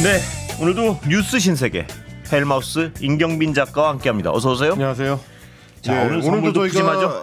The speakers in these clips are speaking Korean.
네, 오늘도 뉴스 신세계 헬마우스 임경빈 작가와 함께합니다. 어서 오세요. 안녕하세요. 자, 오늘 선물도 푸짐하죠?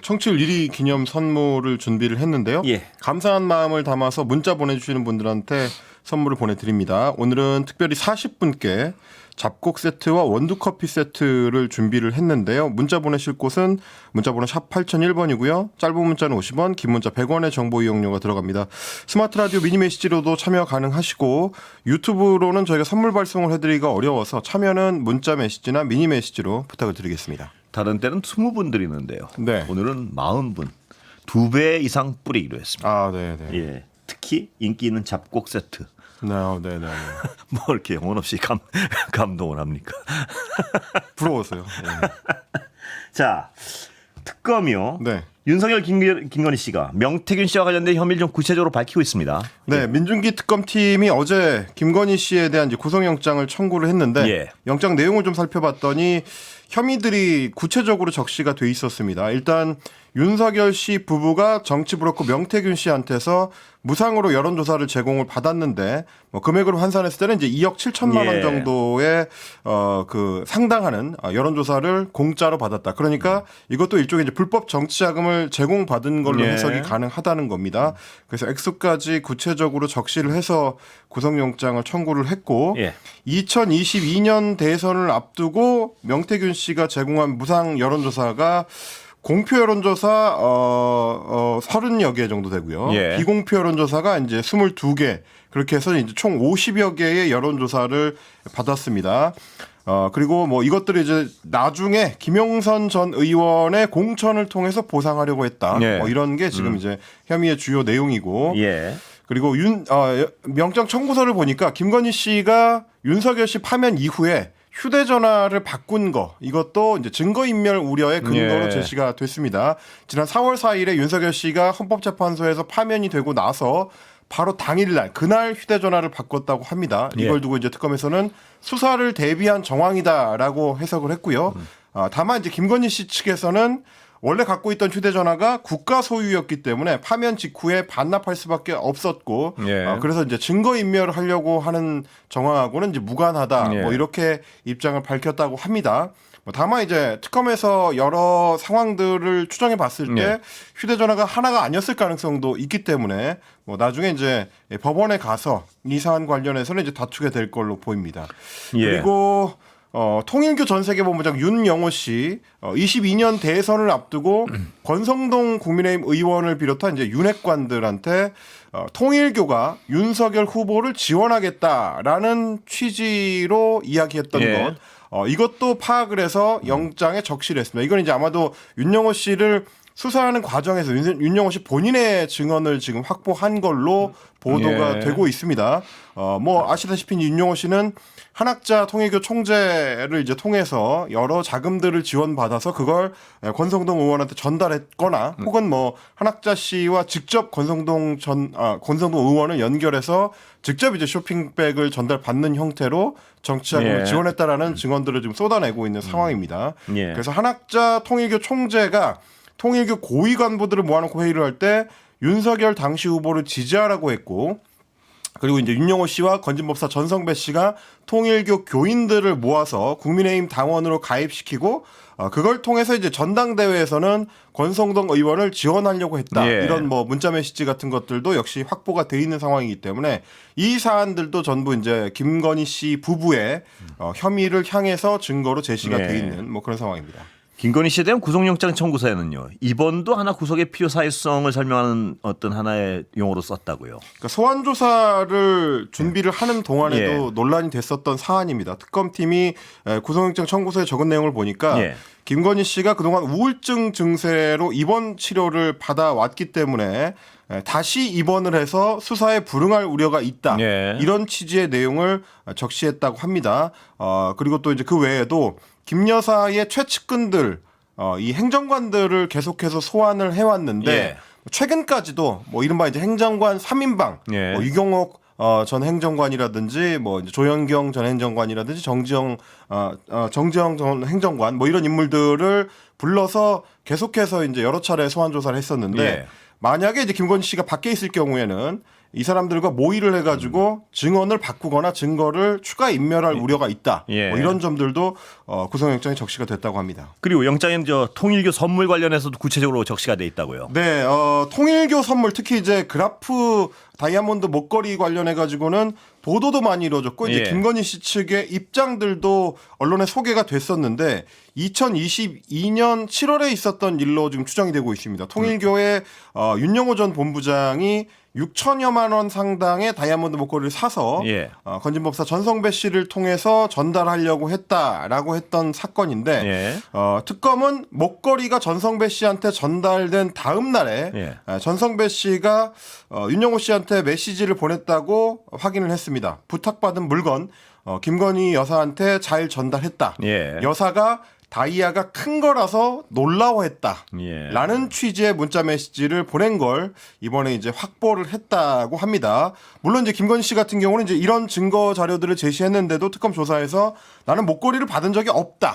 청취율 1위 기념 선물을 준비를 했는데요. 예. 감사한 마음을 담아서 문자 보내주시는 분들한테 선물을 보내드립니다. 오늘은 특별히 40분께 잡곡 세트와 원두커피 세트를 준비를 했는데요. 문자 보내실 곳은 문자번호 샵 8001번이고요. 짧은 문자는 50원, 긴 문자 100원의 정보 이용료가 들어갑니다. 스마트 라디오 미니 메시지로도 참여 가능하시고 유튜브로는 저희가 선물 발송을 해드리기가 어려워서 참여는 문자 메시지나 미니 메시지로 부탁을 드리겠습니다. 다른 때는 20분 드리는데요. 네. 오늘은 40분, 2배 이상 뿌리기로 했습니다. 아, 네네. 예, 특히 인기 있는 잡곡 세트. 네네. 뭐 이렇게 영혼 없이 감동을 합니까? 부러웠어요. 네. 자, 특검이요. 네. 윤석열 김건희 씨가 명태균 씨와 관련된 혐의를 좀 구체적으로 밝히고 있습니다. 네, 민중기 특검팀이 어제 김건희 씨에 대한 이제 구속영장을 청구를 했는데 예. 영장 내용을 좀 살펴봤더니 혐의들이 구체적으로 적시가 돼 있었습니다. 일단 윤석열 씨 부부가 정치 브로커 명태균 씨한테서 무상으로 여론조사를 제공을 받았는데 뭐 금액으로 환산했을 때는 이제 2억 7천만 원 예. 정도의 그 상당하는 여론조사를 공짜로 받았다. 그러니까 이것도 일종의 이제 불법 정치자금을 제공받은 걸로 예. 해석이 가능하다는 겁니다. 그래서 액수까지 구체적으로 적시를 해서 구속영장을 청구를 했고 예. 2022년 대선을 앞두고 명태균 씨가 제공한 무상 여론조사가 공표 여론조사 30여 개 정도 되고요. 예. 비공표 여론조사가 이제 22개 그렇게 해서 이제 총 50여 개의 여론조사를 받았습니다. 그리고 뭐 이것들을 이제 나중에 김용선 전 의원의 공천을 통해서 보상하려고 했다. 예. 뭐 이런 게 지금 이제 혐의의 주요 내용이고. 예. 그리고 명장 청구서를 보니까 김건희 씨가 윤석열 씨 파면 이후에 휴대전화를 바꾼 거 이것도 이제 증거인멸 우려의 근거로 예. 제시가 됐습니다. 지난 4월 4일에 윤석열 씨가 헌법재판소에서 파면이 되고 나서 바로 당일날 그날 휴대전화를 바꿨다고 합니다. 이걸 예. 두고 이제 특검에서는 수사를 대비한 정황이다라고 해석을 했고요. 다만 이제 김건희 씨 측에서는 원래 갖고 있던 휴대전화가 국가 소유였기 때문에 파면 직후에 반납할 수밖에 없었고, 예. 그래서 이제 증거인멸을 하려고 하는 정황하고는 이제 무관하다. 예. 뭐 이렇게 입장을 밝혔다고 합니다. 다만 이제 특검에서 여러 상황들을 추정해 봤을 때 예. 휴대전화가 하나가 아니었을 가능성도 있기 때문에 뭐 나중에 이제 법원에 가서 이 사안 관련해서는 이제 다투게 될 걸로 보입니다. 예. 그리고 통일교 전세계본부장 윤영호 씨 22년 대선을 앞두고 권성동 국민의힘 의원을 비롯한 이제 윤핵관들한테 통일교가 윤석열 후보를 지원하겠다라는 취지로 이야기했던 예. 것 이것도 파악을 해서 영장에 적시를 했습니다. 이건 이제 아마도 윤영호 씨를 수사하는 과정에서 윤영호 씨 본인의 증언을 지금 확보한 걸로 보도가 예. 되고 있습니다. 뭐 아시다시피 윤영호 씨는 한학자 통일교 총재를 이제 통해서 여러 자금들을 지원받아서 그걸 권성동 의원한테 전달했거나 혹은 뭐 한학자 씨와 직접 권성동 의원을 연결해서 직접 이제 쇼핑백을 전달받는 형태로 정치자금을 예. 지원했다라는 증언들을 지금 쏟아내고 있는 상황입니다. 예. 그래서 한학자 통일교 총재가 통일교 고위 간부들을 모아놓고 회의를 할 때 윤석열 당시 후보를 지지하라고 했고 그리고 이제 윤영호 씨와 건진법사 전성배 씨가 통일교 교인들을 모아서 국민의힘 당원으로 가입시키고 그걸 통해서 이제 전당대회에서는 권성동 의원을 지원하려고 했다. 예. 이런 뭐 문자 메시지 같은 것들도 역시 확보가 돼 있는 상황이기 때문에 이 사안들도 전부 이제 김건희 씨 부부의 혐의를 향해서 증거로 제시가 예. 돼 있는 뭐 그런 상황입니다. 김건희 씨에 대한 구속영장 청구서에는요. 이번도 하나 구속의 필요 사유성을 설명하는 어떤 하나의 용어로 썼다고요. 그러니까 소환 조사를 준비를 하는 동안에도 예. 논란이 됐었던 사안입니다. 특검팀이 구속영장 청구서에 적은 내용을 보니까 예. 김건희 씨가 그동안 우울증 증세로 입원 치료를 받아왔기 때문에 다시 입원을 해서 수사에 불응할 우려가 있다. 예. 이런 취지의 내용을 적시했다고 합니다. 그리고 또 이제 그 외에도 김 여사의 최측근들, 이 행정관들을 계속해서 소환을 해왔는데 예. 최근까지도 뭐 이른바 이제 행정관 3인방, 예. 뭐 유경옥 전 행정관이라든지 뭐 이제 조현경 전 행정관이라든지 정지영 전 행정관 뭐 이런 인물들을 불러서 계속해서 이제 여러 차례 소환 조사를 했었는데 예. 만약에 이제 김건희 씨가 밖에 있을 경우에는 이 사람들과 모의를 해가지고 증언을 바꾸거나 증거를 추가 인멸할 우려가 있다. 예. 뭐 이런 점들도 구속영장에 적시가 됐다고 합니다. 그리고 영장에는 통일교 선물 관련해서도 구체적으로 적시가 돼 있다고요. 네, 통일교 선물 특히 이제 그라프 다이아몬드 목걸이 관련해 가지고는 보도도 많이 이루어졌고 이제 예. 김건희 씨 측의 입장들도 언론에 소개가 됐었는데 2022년 7월에 있었던 일로 지금 추정이 되고 있습니다. 통일교의 윤영호 전 본부장이 6천여만 원 상당의 다이아몬드 목걸이를 사서 예. 건진법사 전성배 씨를 통해서 전달하려고 했다라고 했던 사건인데 예. 특검은 목걸이가 전성배 씨한테 전달된 다음 날에 예. 전성배 씨가 윤영호 씨한테 메시지를 보냈다고 확인을 했습니다. 부탁받은 물건 김건희 여사한테 잘 전달했다. 예. 여사가 다이아가 큰 거라서 놀라워했다. 예. 라는 취지의 문자 메시지를 보낸 걸 이번에 이제 확보를 했다고 합니다. 물론 이제 김건희 씨 같은 경우는 이제 이런 증거 자료들을 제시했는데도 특검 조사에서 나는 목걸이를 받은 적이 없다.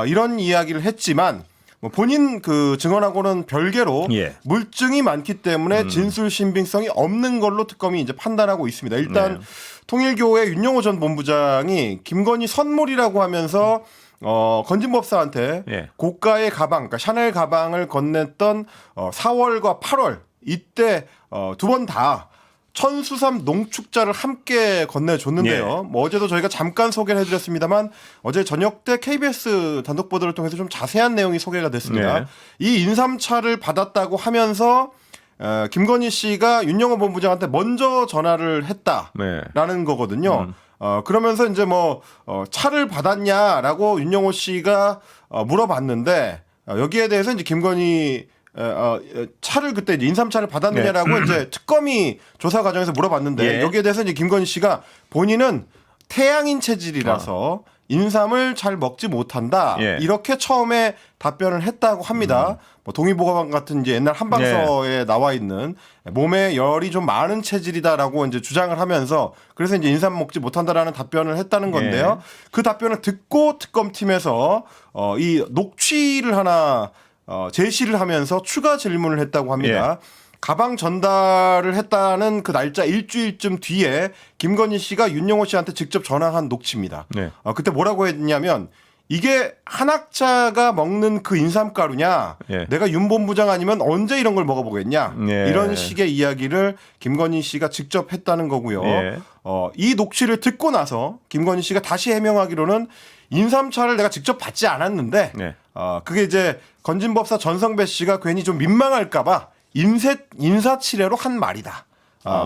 이런 이야기를 했지만 뭐 본인 그 증언하고는 별개로 예. 물증이 많기 때문에 진술 신빙성이 없는 걸로 특검이 이제 판단하고 있습니다. 일단 네. 통일교의 윤영호 전 본부장이 김건희 선물이라고 하면서 건진법사한테 예. 고가의 가방, 그러니까 샤넬 가방을 건넸던 4월과 8월 이때 두 번 다 천수삼 농축자를 함께 건네줬는데요. 예. 뭐 어제도 저희가 잠깐 소개를 해드렸습니다만 어제 저녁 때 KBS 단독 보도를 통해서 좀 자세한 내용이 소개가 됐습니다. 네. 이 인삼차를 받았다고 하면서 김건희 씨가 윤영호 본부장한테 먼저 전화를 했다라는 네. 거거든요. 그러면서 이제 차를 받았냐라고 윤영호 씨가 물어봤는데 여기에 대해서 이제 김건희 차를 그때 이제 인삼차를 받았느냐라고 네. 이제 특검이 조사 과정에서 물어봤는데 예. 여기에 대해서 이제 김건희 씨가 본인은 태양인 체질이라서 인삼을 잘 먹지 못한다. 예. 이렇게 처음에 답변을 했다고 합니다. 뭐 동의보감 같은 이제 옛날 한방서에 나와 있는 몸에 열이 좀 많은 체질이다라고 이제 주장을 하면서 그래서 이제 인삼 먹지 못한다라는 답변을 했다는 건데요. 그 답변을 듣고 특검팀에서 이 녹취를 하나 제시를 하면서 추가 질문을 했다고 합니다. 가방 전달을 했다는 그 날짜 일주일쯤 뒤에 김건희 씨가 윤영호 씨한테 직접 전화한 녹취입니다. 네. 그때 뭐라고 했냐면 이게 한학자가 먹는 그 인삼가루냐? 예. 내가 윤 본부장 아니면 언제 이런 걸 먹어보겠냐? 예. 이런 식의 이야기를 김건희 씨가 직접 했다는 거고요. 예. 이 녹취를 듣고 나서 김건희 씨가 다시 해명하기로는 인삼차를 내가 직접 받지 않았는데 네. 그게 이제 건진법사 전성배 씨가 괜히 좀 민망할까봐 인사치레로 한 말이다.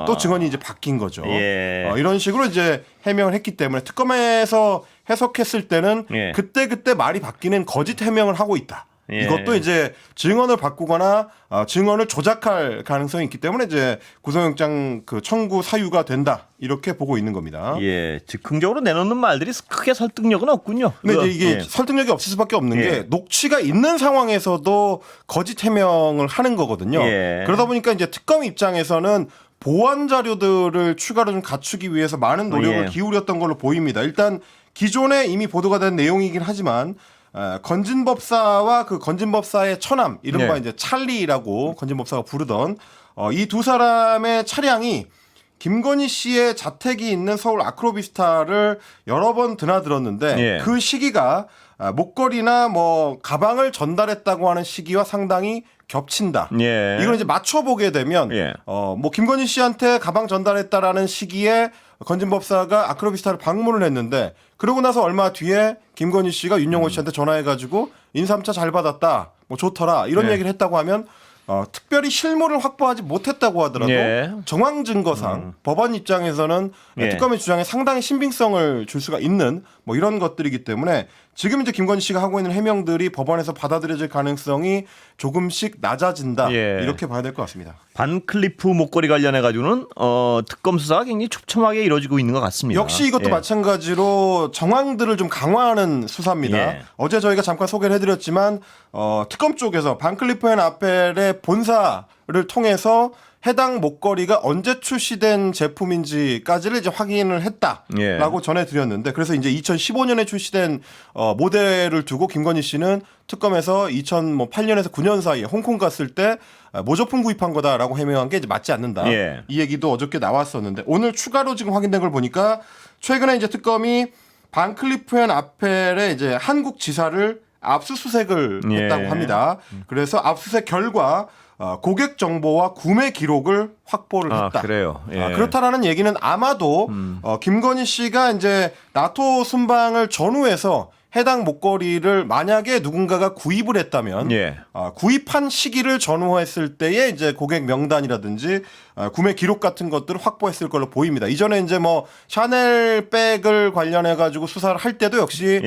또 증언이 이제 바뀐 거죠. 예. 이런 식으로 이제 해명을 했기 때문에 특검에서 해석했을 때는 예. 그때 말이 바뀌는 거짓 해명을 하고 있다. 예. 이것도 이제 증언을 바꾸거나 증언을 조작할 가능성이 있기 때문에 이제 구속영장 그 청구 사유가 된다. 이렇게 보고 있는 겁니다. 예. 즉흥적으로 내놓는 말들이 크게 설득력은 없군요. 근데 이제 이게 예. 설득력이 없을 수밖에 없는 예. 게 녹취가 있는 상황에서도 거짓 해명을 하는 거거든요. 예. 그러다 보니까 이제 특검 입장에서는 보완 자료들을 추가로 좀 갖추기 위해서 많은 노력을 예. 기울였던 걸로 보입니다. 일단 기존에 이미 보도가 된 내용이긴 하지만 건진법사와 그 건진법사의 처남 이른바 네. 이제 찰리라고 건진법사가 부르던 이 두 사람의 차량이 김건희 씨의 자택이 있는 서울 아크로비스타를 여러 번 드나들었는데 예. 그 시기가 목걸이나 뭐 가방을 전달했다고 하는 시기와 상당히 겹친다. 예. 이걸 이제 맞춰보게 되면 예. 뭐 김건희 씨한테 가방 전달했다라는 시기에 건진법사가 아크로비스타를 방문을 했는데 그러고 나서 얼마 뒤에 김건희 씨가 윤영호 씨한테 전화해가지고 인삼차 잘 받았다, 뭐 좋더라 이런 예. 얘기를 했다고 하면 특별히 실물을 확보하지 못했다고 하더라도 예. 정황 증거상 법원 입장에서는 예. 특검의 주장에 상당히 신빙성을 줄 수가 있는 뭐 이런 것들이기 때문에 지금 이제 김건희 씨가 하고 있는 해명들이 법원에서 받아들여질 가능성이 조금씩 낮아진다. 예. 이렇게 봐야 될 것 같습니다. 반클리프 목걸이 관련해 가지고는 특검 수사가 굉장히 촘촘하게 이루어지고 있는 것 같습니다. 역시 이것도 예. 마찬가지로 정황들을 좀 강화하는 수사입니다. 예. 어제 저희가 잠깐 소개를 해드렸지만 특검 쪽에서 반클리프 앤 아펠의 본사를 통해서 해당 목걸이가 언제 출시된 제품인지까지를 이제 확인을 했다라고 전해드렸는데, 그래서 이제 2015년에 출시된 모델을 두고 김건희 씨는 특검에서 2008년에서 9년 사이에 홍콩 갔을 때 모조품 구입한 거다라고 해명한 게 이제 맞지 않는다. 이 얘기도 어저께 나왔었는데, 오늘 추가로 지금 확인된 걸 보니까 최근에 이제 특검이 반클리프 앤 아펠의 이제 한국 지사를 압수수색을 했다고 합니다. 그래서 압수수색 결과 고객 정보와 구매 기록을 확보를 했다. 그래요. 그렇다라는 얘기는 아마도 김건희 씨가 이제 나토 순방을 전후해서 해당 목걸이를 만약에 누군가가 구입을 했다면 구입한 시기를 전후했을 때에 이제 고객 명단이라든지 구매 기록 같은 것들을 확보했을 걸로 보입니다. 이전에 이제 뭐 샤넬 백을 관련해 가지고 수사를 할 때도 역시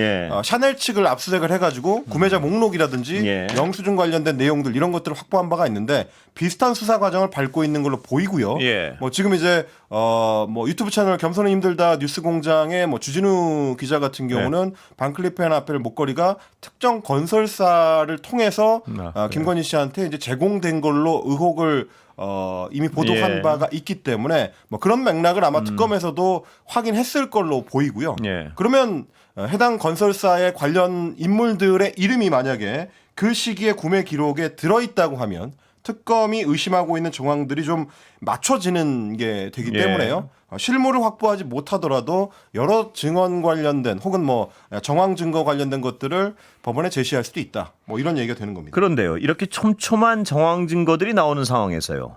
샤넬 측을 압수수색을 해가지고 구매자 목록이라든지 영수증 관련된 내용들 이런 것들을 확보한 바가 있는데 비슷한 수사 과정을 밟고 있는 걸로 보이고요. 뭐 지금 이제 뭐 유튜브 채널 겸손은 힘들다 뉴스공장의 뭐 주진우 기자 같은 경우는 반클리프 앤 아펠 목걸이가 특정 건설사를 통해서 김건희 씨한테 이제 제공된 걸로 의혹을 이미 보도한 바가 있기 때문에 뭐 그런 맥락을 아마 특검에서도 확인했을 걸로 보이고요. 그러면 해당 건설사의 관련 인물들의 이름이 만약에 그 시기에 구매 기록에 들어있다고 하면 특검이 의심하고 있는 정황들이 좀 맞춰지는 게 되기 때문에요. 실물을 확보하지 못하더라도 여러 증언 관련된 혹은 뭐 정황 증거 관련된 것들을 법원에 제시할 수도 있다. 뭐 이런 얘기가 되는 겁니다. 그런데요. 이렇게 촘촘한 정황 증거들이 나오는 상황에서요.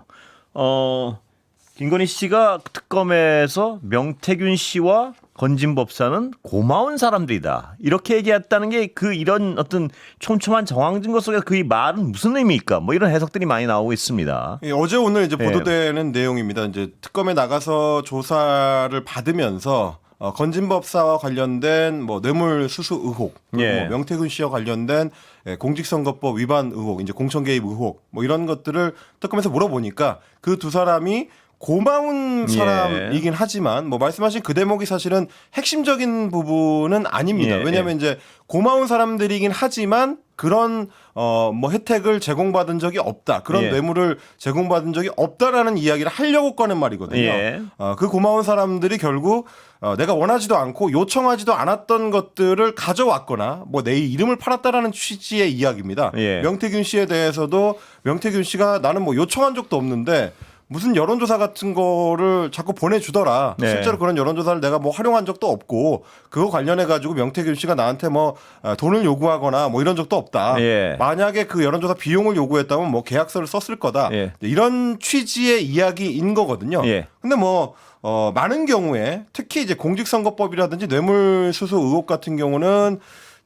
김건희 씨가 특검에서 명태균 씨와 건진 법사는 고마운 사람들이다. 이렇게 얘기했다는 게 그 이런 어떤 촘촘한 정황 증거 속에 그 말은 무슨 의미일까? 뭐 이런 해석들이 많이 나오고 있습니다. 어제 오늘 이제 보도되는 내용입니다. 이제 특검에 나가서 조사를 받으면서 건진 법사와 관련된 뭐 뇌물 수수 의혹, 뭐 명태균 씨와 관련된 공직선거법 위반 의혹, 이제 공천 개입 의혹, 뭐 이런 것들을 특검에서 물어보니까 그 두 사람이 고마운 사람이긴 하지만 뭐 말씀하신 그 대목이 사실은 핵심적인 부분은 아닙니다. 왜냐하면 이제 고마운 사람들이긴 하지만 그런 뭐 혜택을 제공받은 적이 없다. 그런 뇌물을 제공받은 적이 없다라는 이야기를 하려고 꺼낸 말이거든요. 그 고마운 사람들이 결국 내가 원하지도 않고 요청하지도 않았던 것들을 가져왔거나 뭐 내 이름을 팔았다라는 취지의 이야기입니다. 명태균 씨에 대해서도 명태균 씨가 나는 뭐 요청한 적도 없는데 무슨 여론조사 같은 거를 자꾸 보내주더라. 실제로 그런 여론조사를 내가 뭐 활용한 적도 없고 그거 관련해가지고 명태균 씨가 나한테 뭐 돈을 요구하거나 뭐 이런 적도 없다. 만약에 그 여론조사 비용을 요구했다면 뭐 계약서를 썼을 거다. 이런 취지의 이야기인 거거든요. 근데 뭐 많은 경우에 특히 이제 공직선거법이라든지 뇌물수수 의혹 같은 경우는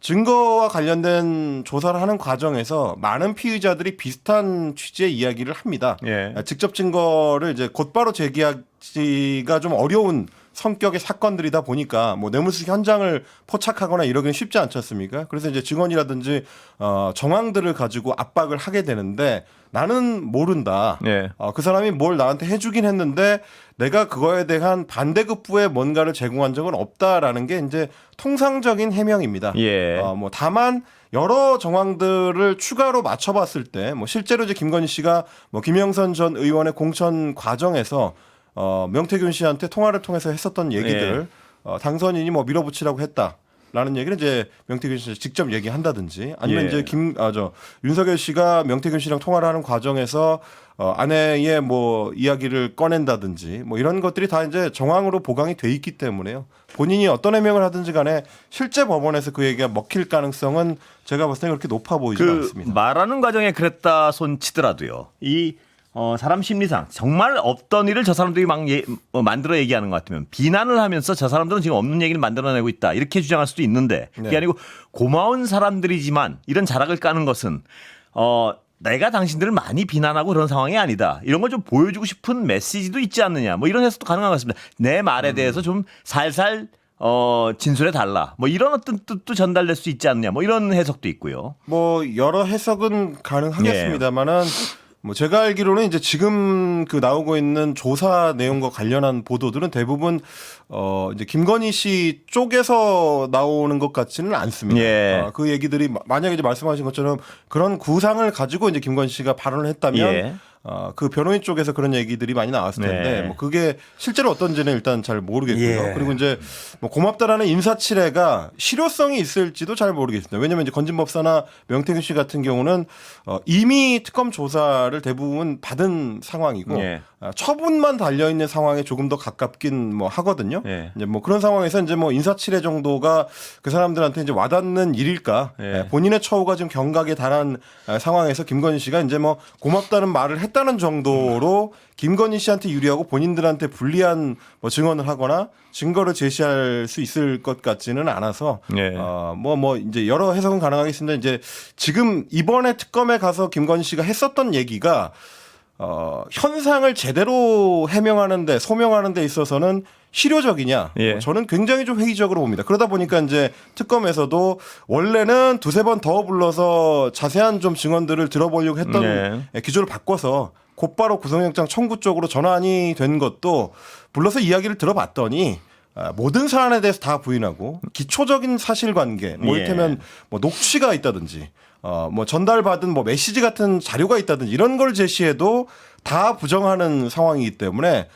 증거와 관련된 조사를 하는 과정에서 많은 피의자들이 비슷한 취지의 이야기를 합니다. 직접 증거를 이제 곧바로 제기하기가 좀 어려운 성격의 사건들이다 보니까 뭐 뇌물수수 현장을 포착하거나 이러기는 쉽지 않지 않습니까? 그래서 이제 증언이라든지 정황들을 가지고 압박을 하게 되는데 나는 모른다. 그 사람이 뭘 나한테 해주긴 했는데 내가 그거에 대한 반대급부에 뭔가를 제공한 적은 없다라는 게 이제 통상적인 해명입니다. 뭐 다만 여러 정황들을 추가로 맞춰봤을 때 뭐 실제로 이제 김건희 씨가 뭐 김영선 전 의원의 공천 과정에서 명태균 씨한테 통화를 통해서 했었던 얘기들 당선인이 뭐 밀어붙이라고 했다라는 얘기를 이제 명태균 씨가 직접 얘기한다든지 아니면 이제 윤석열 씨가 명태균 씨랑 통화를 하는 과정에서 아내의 뭐 이야기를 꺼낸다든지 뭐 이런 것들이 다 이제 정황으로 보강이 돼 있기 때문에요. 본인이 어떤 해명을 하든지 간에 실제 법원에서 그 얘기가 먹힐 가능성은 제가 봤을 때 그렇게 높아 보이지 않습니다. 말하는 과정에 그랬다 손 치더라도요. 이 사람 심리상 정말 없던 일을 저 사람들이 막 만들어 얘기하는 것 같으면 비난을 하면서 저 사람들은 지금 없는 얘기를 만들어내고 있다 이렇게 주장할 수도 있는데 그게 아니고 고마운 사람들이지만 이런 자락을 까는 것은 내가 당신들을 많이 비난하고 그런 상황이 아니다. 이런 걸 좀 보여주고 싶은 메시지도 있지 않느냐. 뭐 이런 해석도 가능한 것 같습니다. 내 말에 대해서 좀 살살 진술해 달라. 뭐 이런 어떤 뜻도 전달될 수 있지 않느냐. 뭐 이런 해석도 있고요. 뭐 여러 해석은 가능하겠습니다만은 뭐 제가 알기로는 이제 지금 그 나오고 있는 조사 내용과 관련한 보도들은 대부분 이제 김건희 씨 쪽에서 나오는 것 같지는 않습니다. 그 얘기들이 만약에 이제 말씀하신 것처럼 그런 구상을 가지고 이제 김건희 씨가 발언을 했다면 그 변호인 쪽에서 그런 얘기들이 많이 나왔을 텐데 네. 뭐 그게 실제로 어떤지는 일단 잘 모르겠고요. 예. 그리고 이제 뭐 고맙다라는 인사치레가 실효성이 있을지도 잘 모르겠습니다. 왜냐하면 이제 건진법사나 명태균 씨 같은 경우는 이미 특검 조사를 대부분 받은 상황이고 예. 처분만 달려 있는 상황에 조금 더 가깝긴 뭐 하거든요. 예. 이제 뭐 그런 상황에서 이제 뭐 인사치레 정도가 그 사람들한테 이제 와닿는 일일까? 예. 본인의 처우가 지금 경각에 달한 상황에서 김건희 씨가 이제 뭐 고맙다는 말을 했다는 정도로 김건희 씨한테 유리하고 본인들한테 불리한 뭐 증언을 하거나 증거를 제시할 수 있을 것 같지는 않아서 예. 뭐 이제 여러 해석은 가능하겠습니다. 이제 지금 이번에 특검에 가서 김건희 씨가 했었던 얘기가 현상을 제대로 해명하는데 소명하는 데 있어서는 실효적이냐? 예. 저는 굉장히 좀 회의적으로 봅니다. 그러다 보니까 이제 특검에서도 원래는 두세 번 더 불러서 자세한 좀 증언들을 들어보려고 했던 기조를 바꿔서 곧바로 구속영장 청구 쪽으로 전환이 된 것도 불러서 이야기를 들어봤더니 모든 사안에 대해서 다 부인하고 기초적인 사실관계, 뭐 예. 이를테면 뭐 녹취가 있다든지 뭐 전달받은 뭐 메시지 같은 자료가 있다든지 이런 걸 제시해도 다 부정하는 상황이기 때문에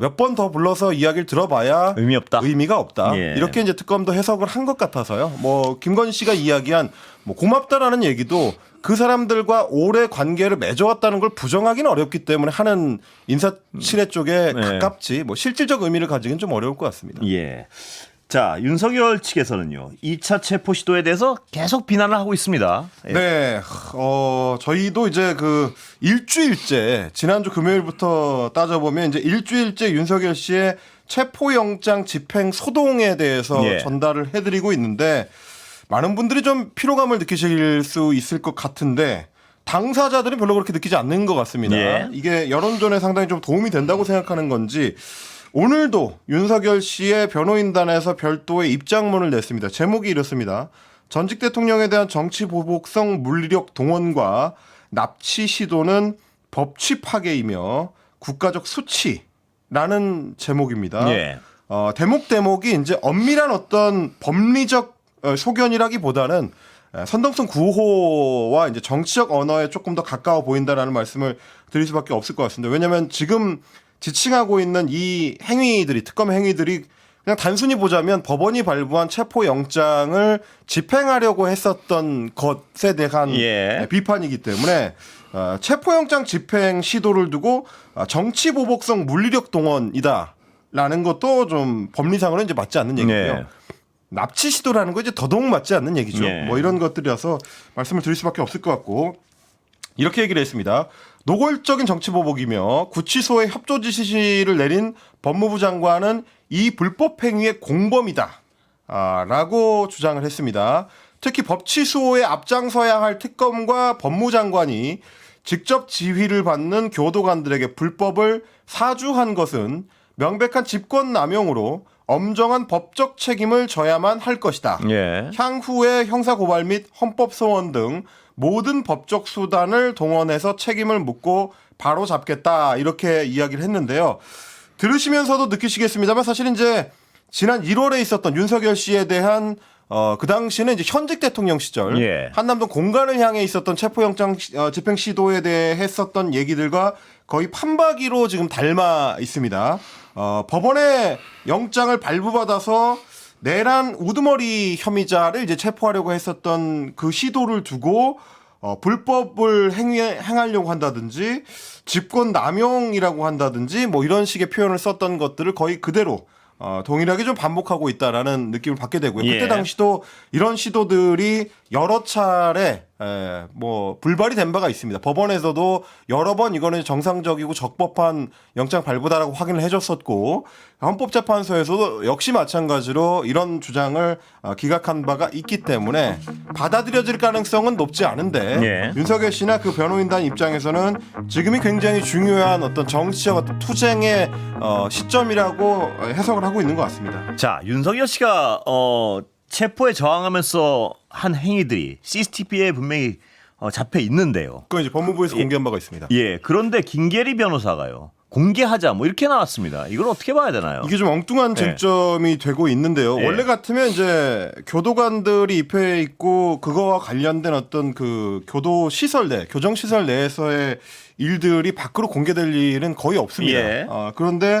몇 번 더 불러서 이야기를 들어봐야 의미가 없다. 예. 이렇게 이제 특검도 해석을 한 것 같아서요. 뭐 김건희 씨가 이야기한 뭐 고맙다라는 얘기도 그 사람들과 오래 관계를 맺어왔다는 걸 부정하기는 어렵기 때문에 하는 인사치레 쪽에 가깝지 뭐 실질적 의미를 가지기는 좀 어려울 것 같습니다. 예. 자, 윤석열 측에서는요. 2차 체포 시도에 대해서 계속 비난을 하고 있습니다. 예. 네. 저희도 이제 그 일주일째 지난주 금요일부터 따져보면 이제 일주일째 윤석열 씨의 체포영장 집행 소동에 대해서 예. 전달을 해드리고 있는데 많은 분들이 좀 피로감을 느끼실 수 있을 것 같은데 당사자들은 별로 그렇게 느끼지 않는 것 같습니다. 예. 이게 여론전에 상당히 좀 도움이 된다고 생각하는 건지 오늘도 윤석열 씨의 변호인단에서 별도의 입장문을 냈습니다. 제목이 이렇습니다. 전직 대통령에 대한 정치 보복성 물리력 동원과 납치 시도는 법치 파괴이며 국가적 수치라는 제목입니다. 예. 대목이 이제 엄밀한 어떤 법리적 소견이라기보다는 선동성 구호와 이제 정치적 언어에 조금 더 가까워 보인다라는 말씀을 드릴 수밖에 없을 것 같습니다. 왜냐하면 지금 지칭하고 있는 이 행위들이 특검 행위들이 그냥 단순히 보자면 법원이 발부한 체포 영장을 집행하려고 했었던 것에 대한 비판이기 때문에 체포 영장 집행 시도를 두고 정치 보복성 물리력 동원이다라는 것도 좀 법리상으로는 이제 맞지 않는 얘기고요. 납치 시도라는 거 이제 더더욱 맞지 않는 얘기죠. 뭐 이런 것들이라서 말씀을 드릴 수밖에 없을 것 같고 이렇게 얘기를 했습니다. 노골적인 정치 보복이며 구치소에 협조 지시를 내린 법무부 장관은 이 불법 행위의 공범이다. 라고 주장을 했습니다. 특히 법치수호에 앞장서야 할 특검과 법무장관이 직접 지휘를 받는 교도관들에게 불법을 사주한 것은 명백한 직권남용으로 엄정한 법적 책임을 져야만 할 것이다. 향후에 형사고발 및 헌법소원 등 모든 법적 수단을 동원해서 책임을 묻고 바로 잡겠다 이렇게 이야기를 했는데요. 들으시면서도 느끼시겠습니다만 사실 이제 지난 1월에 있었던 윤석열 씨에 대한 그 당시는 이제 현직 대통령 시절 한남동 공간을 향해 있었던 체포영장 집행 시도에 대해 했었던 얘기들과 거의 판박이로 지금 닮아 있습니다. 법원에 영장을 발부받아서 내란 우두머리 혐의자를 이제 체포하려고 했었던 그 시도를 두고 불법을 행하려고 한다든지 직권 남용이라고 한다든지 뭐 이런 식의 표현을 썼던 것들을 거의 그대로 동일하게 좀 반복하고 있다라는 느낌을 받게 되고요. 그때 당시도 이런 시도들이 여러 차례 뭐 불발이 된 바가 있습니다. 법원에서도 여러 번 이거는 정상적이고 적법한 영장 발부다라고 확인을 해줬었고 헌법재판소에서도 역시 마찬가지로 이런 주장을 기각한 바가 있기 때문에 받아들여질 가능성은 높지 않은데 윤석열 씨나 그 변호인단 입장에서는 지금이 굉장히 중요한 어떤 정치적 어떤 투쟁의 시점이라고 해석을 하고 있는 것 같습니다. 자, 윤석열 씨가 체포에 저항하면서 한 행위들이 CCTV에 분명히 잡혀 있는데요. 그건 이제 법무부에서 공개한 바가 있습니다. 그런데 김계리 변호사가요. 공개하자 뭐 이렇게 나왔습니다. 이걸 어떻게 봐야 되나요? 이게 좀 엉뚱한 네. 쟁점이 되고 있는데요. 네. 원래 같으면 이제 교도관들이 입회해 있고 그거와 관련된 어떤 그 교도 시설 내, 교정 시설 내에서의 일들이 밖으로 공개될 일은 거의 없습니다. 예. 그런데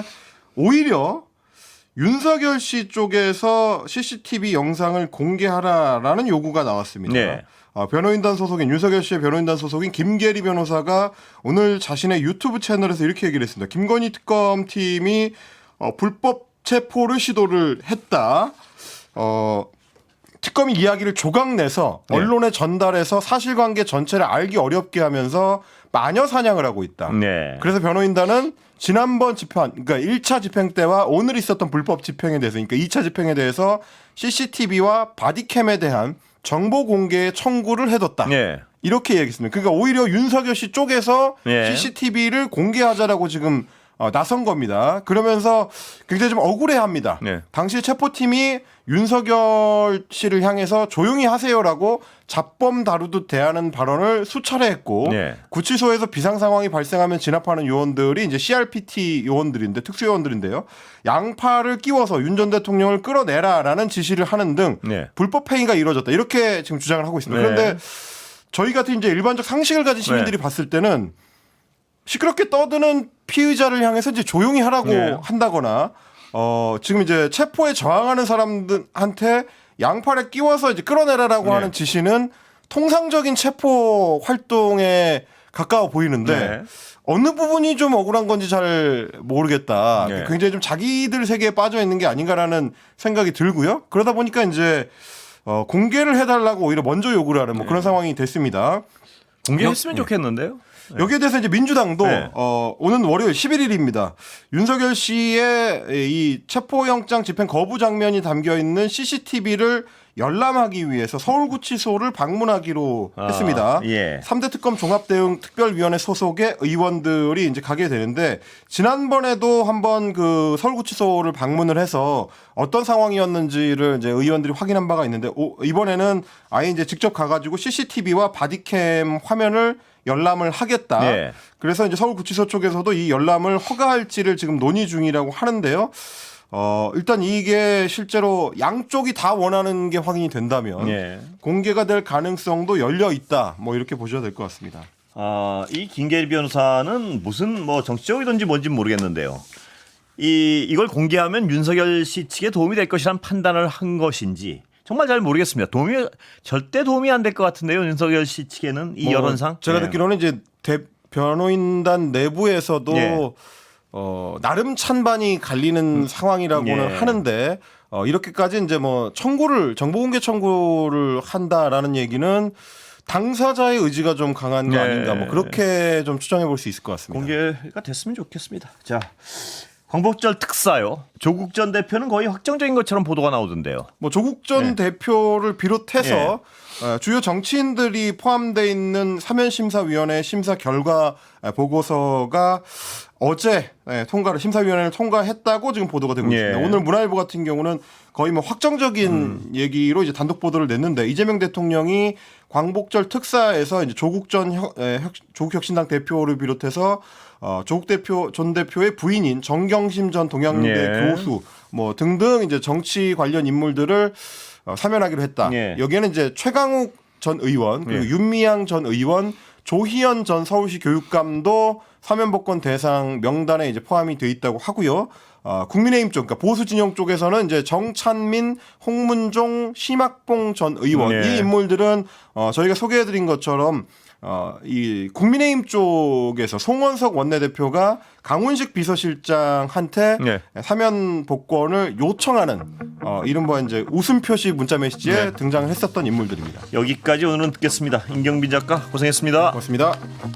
오히려 윤석열 씨 쪽에서 CCTV 영상을 공개하라라는 요구가 나왔습니다. 네. 변호인단 소속인 윤석열 씨의 변호인단 소속인 김계리 변호사가 오늘 자신의 유튜브 채널에서 이렇게 얘기를 했습니다. 김건희 특검팀이 불법 체포를 시도를 했다. 특검이 이야기를 조각내서 네. 언론에 전달해서 사실관계 전체를 알기 어렵게 하면서 마녀 사냥을 하고 있다. 네. 그래서 변호인단은 지난번 집행, 그러니까 1차 집행 때와 오늘 있었던 불법 집행에 대해서, 그러니까 2차 집행에 대해서 CCTV와 바디캠에 대한 정보 공개에 청구를 해뒀다. 네. 이렇게 얘기했습니다. 그러니까 오히려 윤석열 씨 쪽에서 네. CCTV를 공개하자라고 지금 나선 겁니다. 그러면서 굉장히 좀 억울해합니다. 네. 당시 체포팀이 윤석열 씨를 향해서 조용히 하세요라고 잡범 다루듯 대하는 발언을 수차례 했고 네. 구치소에서 비상 상황이 발생하면 진압하는 요원들이 이제 CRPT 요원들인데 특수 요원들인데요. 양팔을 끼워서 윤 전 대통령을 끌어내라라는 지시를 하는 등 네. 불법 행위가 이루어졌다. 이렇게 지금 주장을 하고 있습니다. 네. 그런데 저희 같은 이제 일반적 상식을 가진 시민들이 네. 봤을 때는 시끄럽게 떠드는 피의자를 향해서 이제 조용히 하라고 네. 한다거나 지금 이제 체포에 저항하는 사람들한테 양팔에 끼워서 이제 끌어내라라고 네. 하는 지시는 통상적인 체포 활동에 가까워 보이는데 네. 어느 부분이 좀 억울한 건지 잘 모르겠다. 네. 굉장히 좀 자기들 세계에 빠져 있는 게 아닌가라는 생각이 들고요. 그러다 보니까 이제 공개를 해달라고 오히려 먼저 요구를 하는 뭐 그런 상황이 됐습니다. 공개했으면 좋겠는데요. 여기에 대해서 이제 민주당도 네. 오는 월요일 11일입니다. 윤석열 씨의 이 체포영장 집행 거부 장면이 담겨 있는 CCTV를 열람하기 위해서 서울구치소를 방문하기로 했습니다. 예. 3대 특검 종합대응특별위원회 소속의 의원들이 이제 가게 되는데 지난번에도 한번 그 서울구치소를 방문을 해서 어떤 상황이었는지를 이제 의원들이 확인한 바가 있는데 이번에는 아예 이제 직접 가가지고 CCTV와 바디캠 화면을 열람을 하겠다. 네. 그래서 이제 서울구치소 쪽에서도 이 열람을 허가할지를 지금 논의 중이라고 하는데요. 일단 이게 실제로 양쪽이 다 원하는 게 확인이 된다면 예. 공개가 될 가능성도 열려 있다. 뭐 이렇게 보셔도 될 것 같습니다. 이 김계리 변호사는 무슨 뭐 정치적이든지 뭔지 모르겠는데요. 이걸 공개하면 윤석열 씨 측에 도움이 될 것이라는 판단을 한 것인지 정말 잘 모르겠습니다. 절대 도움이 안 될 것 같은데요. 윤석열 씨 측에는 이 여론상. 제가 예. 듣기로는 이제 변호인단 내부에서도 예. 나름 찬반이 갈리는 상황이라고는 예. 하는데 이렇게까지 이제 뭐 정보공개 청구를 한다라는 얘기는 당사자의 의지가 좀 강한 거 예. 아닌가 뭐 그렇게 좀 추정해 볼 수 있을 것 같습니다. 공개가 됐으면 좋겠습니다. 자, 광복절 특사요. 조국 전 대표는 거의 확정적인 것처럼 보도가 나오던데요. 뭐 조국 전 대표를 비롯해서 주요 정치인들이 포함되어 있는 사면심사위원회 심사 결과 보고서가 어제 심사위원회를 통과했다고 지금 보도가 되고 있습니다. 예. 오늘 문화일보 같은 경우는 거의 뭐 확정적인 얘기로 이제 단독 보도를 냈는데 이재명 대통령이 광복절 특사에서 이제 조국 혁신당 대표를 비롯해서 조국 전 대표의 부인인 정경심 전 동양대 예. 교수 뭐 등등 이제 정치 관련 인물들을 사면하기로 했다. 예. 여기에는 이제 최강욱 전 의원 그리고 예. 윤미향 전 의원, 조희연 전 서울시 교육감도 사면복권 대상 명단에 이제 포함이 돼 있다고 하고요. 국민의힘 쪽, 그러니까 보수 진영 쪽에서는 이제 정찬민, 홍문종, 심학봉 전 의원 네. 이 인물들은 저희가 소개해드린 것처럼 이 국민의힘 쪽에서 송원석 원내대표가 강훈식 비서실장한테 네. 사면 복권을 요청하는 이른바 이제 웃음 표시 문자 메시지에 네. 등장을 했었던 인물들입니다. 여기까지 오늘은 듣겠습니다. 임경빈 작가 고생했습니다. 고맙습니다.